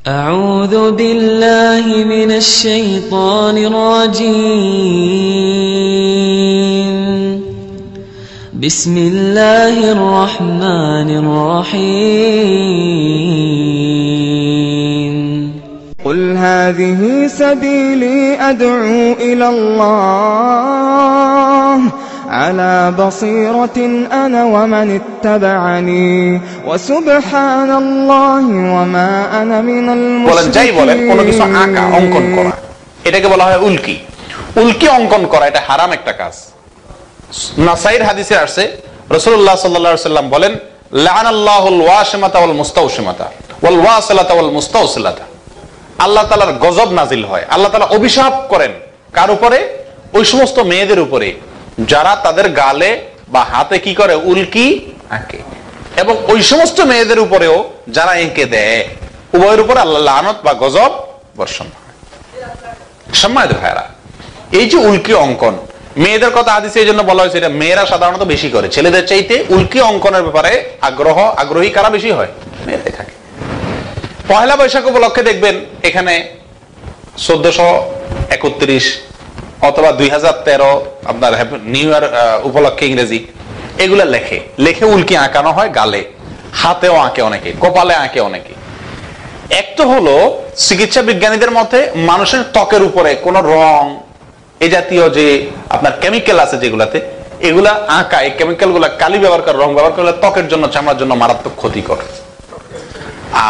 أعوذ بالله من الشيطان الرجيم بسم الله الرحمن الرحيم قل هذه سبيلي أدعو إلى الله على بصيرة أنا ومن اتبعني وسبحان الله وما أنا من المشركين বলেন কোনো কিছু আঁকা অঙ্কন করা এটাকে বলা হয় উল্কি। উল্কি অঙ্কন করা এটা হারাম একটা কাজ। নাসাইর হাদিসে আসছে রাসূলুল্লাহ সাল্লাল্লাহু আলাইহি ওয়াসাল্লাম বলেন লাআনাল্লাহুল ওয়াশিমাতা ওয়াল মুস্তাওশিমাতা ওয়াল ওয়াসিলাতা ওয়াল মুস্তাওসিলাতা। আল্লাহ তাআলার গজব নাজিল হয়, আল্লাহ তাআলা অভিশাপ করেন কার উপরে? ওই সমস্ত মেয়েদের উপরে যারা তাদের গালে বা হাতে কি করে? উল্কি আঁকে। এবং ওই সমস্ত মেয়েদের উপরেও যারা এঁকে দেয়, উভয়ের উপর আল্লাহ লানত বা গজব বর্ষণ হয়। সম্মানিত ভাইরা, এই যে উল্কি অঙ্কন মেয়েদের কথা হাদিসে এই জন্য বলা হয়েছে, এটা মেয়েরা সাধারণত বেশি করে, ছেলেদের চাইতে উল্কি অঙ্কনের ব্যাপারে আগ্রহী কারা বেশি হয়? মেয়েদের থাকে। পয়লা বৈশাখ উপলক্ষে দেখবেন এখানে 1431 অথবা 2013 আপনার নিউ ইয়ার উপলক্ষে ইংরেজি এগুলা লেখে উল্কি আঁকানো হয় গালে, হাতেও আঁকে অনেকে, কপালে আঁকে অনেকে। এক তো হলো চিকিৎসা বিজ্ঞানীদের মতে মানুষের ত্বকের উপরে কোন রং এই জাতীয় যে আপনার কেমিক্যাল আছে যেগুলাতে, এগুলা আঁকা, এই কেমিক্যাল গুলা কালি ব্যবহার করে, রং ব্যবহার করলে ত্বকের জন্য, চামড়ার জন্য মারাত্মক ক্ষতিকর।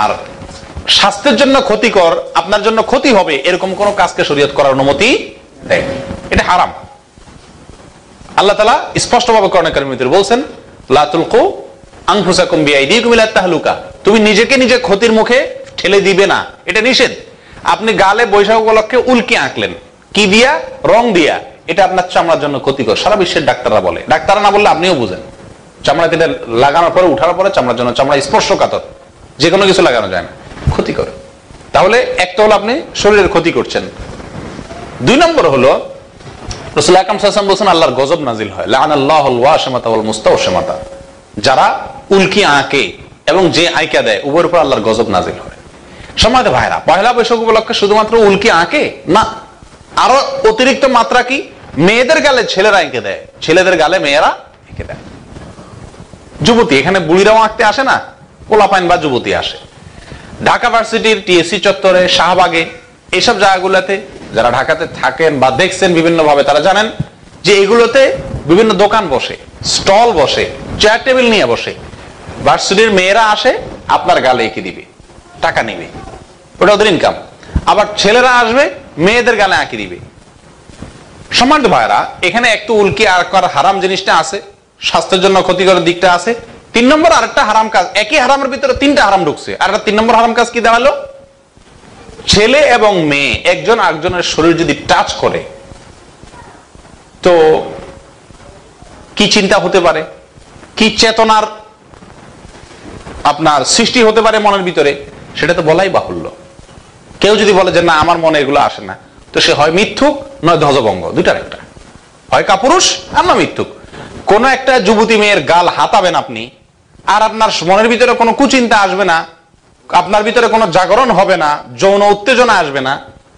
আর স্বাস্থ্যের জন্য ক্ষতিকর, আপনার জন্য ক্ষতি হবে এরকম কোন কাজকে শরীয়ত করার অনুমতি দেয়, এটা হারাম। আল্লাহ তাআলা স্পষ্টভাবে কোরআনে কারীমে বলছেন লা তুলকু আনফুসাকুম বিআইদিকুম ইলা তাহলুকা, তুমি নিজেকে নিজে ক্ষতির মুখে ঠেলে দিবে না, এটা নিষেধ। আপনি গালে বৈশাখ উপলক্ষে উল্কি আঁকলেন, কি দিয়া? রং দিয়া। এটা আপনার চামড়ার জন্য ক্ষতিকর। সারা বিশ্বের ডাক্তাররা বলে, ডাক্তাররা না বললে আপনিও বুঝেন। চামড়াতে এটা লাগানোর পরে, উঠার পরে চামড়ার জন্য, চামড়া স্পর্শকাতর, যে কোনো কিছু লাগানো যায় না, ক্ষতিকর। তাহলে একটা হলো আপনি শরীরের ক্ষতি করছেন। দুই নম্বর হলো রাসূল আকরাম সাল্লাল্লাহু আলাইহি ওয়াসাল্লাম বলেছেন আল্লাহর গজব নাজিল হয়, লাআনাল্লাহুল ওয়াশিমাতা ওয়াল মুস্তাওশিমাতা। যারা উল্কি আঁকে এবং যে আঁকা দেয় উভয়ের উপর আল্লাহর গজব নাজিল হয়। সম্মানিত ভাইরা, পয়লা বৈশাখ উপলক্ষে শুধুমাত্র উল্কি আঁকে না, আরো অতিরিক্ত মাত্রা কি? মেয়েদের গালে ছেলেরা এঁকে দেয়, ছেলেদের গালে মেয়েরা এঁকে দেয়। যুবতী, এখানে বুড়িরাও আঁকতে আসে না, পোলাপাইন বা যুবতী আসে। ঢাকা ভার্সিটির টিএসসি চত্বরে, শাহবাগে, এইসব জায়গাগুলোতে যারা ঢাকাতে থাকেন বা দেখছেন বিভিন্ন ভাবে, তারা জানেন যে এগুলোতে বিভিন্ন দোকান বসে, স্টল বসে, চেয়ার টেবিল নিয়ে বসে। ভার্সিটির মেয়েরা আসে, আপনার গালে এঁকে দিবে, টাকা নিবে, ওটা ওদের ইনকাম। আবার ছেলেরা আসবে, মেয়েদের গালে আঁকি দিবে। সম্মানিত ভাইরা, এখানে একটু উল্কি আঁকার হারাম জিনিসটা আছে, স্বাস্থ্যের জন্য ক্ষতিকর দিকটা আছে। 3 নম্বর আরেকটা হারাম কাজ, একই হারামের ভিতরে 3টা হারাম ঢুকছে। আর একটা 3 নম্বর হারাম কাজ কি দাঁড়ালো? ছেলে এবং মেয়ে একজন আরেকজনের শরীর যদি টাচ করে, তো কি চিন্তা হতে পারে, কি চেতনার আপনার সৃষ্টি হতে পারে মনের ভিতরে, সেটা তো বলাই বাহুল্য। কেউ যদি বলে যে না আমার মনে এগুলো আসে না, তো সে হয় মিথ্যুক নয় ধ্বজভঙ্গ, দুইটার একটা, হয় কাপুরুষ আর না মিথ্যুক। কোন একটা যুবতী মেয়ের গাল হাতাবেন আপনি, আর আপনার মনের ভিতরে কোনো কুচিন্তা আসবে না, আপনার ভিতরে কোনো জাগরণ হবে না, যৌন উত্তেজনা আসবে না,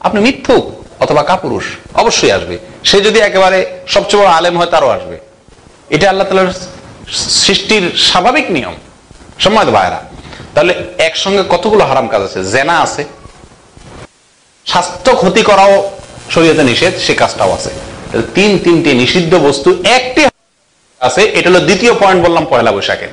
আপনি মিথ্যুক অথবা কাপুরুষ অবশ্যই আসবে। সে যদি একেবারে সবচেয়ে বড় আলেম হয়, তারও আসবে। এটা আল্লাহ তাআলার সৃষ্টির স্বাভাবিক নিয়ম। সম্মানিত ভাইরা, তাহলে একসঙ্গে কতগুলো হারাম কাজ আছে। জেনা আছে, স্বাস্থ্য ক্ষতি করাও শরীয়তে নিষেধ, সে কাজটাও আছে। তিনটি নিষিদ্ধ বস্তু, একটি আছে। এটা হলো দ্বিতীয় পয়েন্ট বললাম পয়লা বৈশাখে।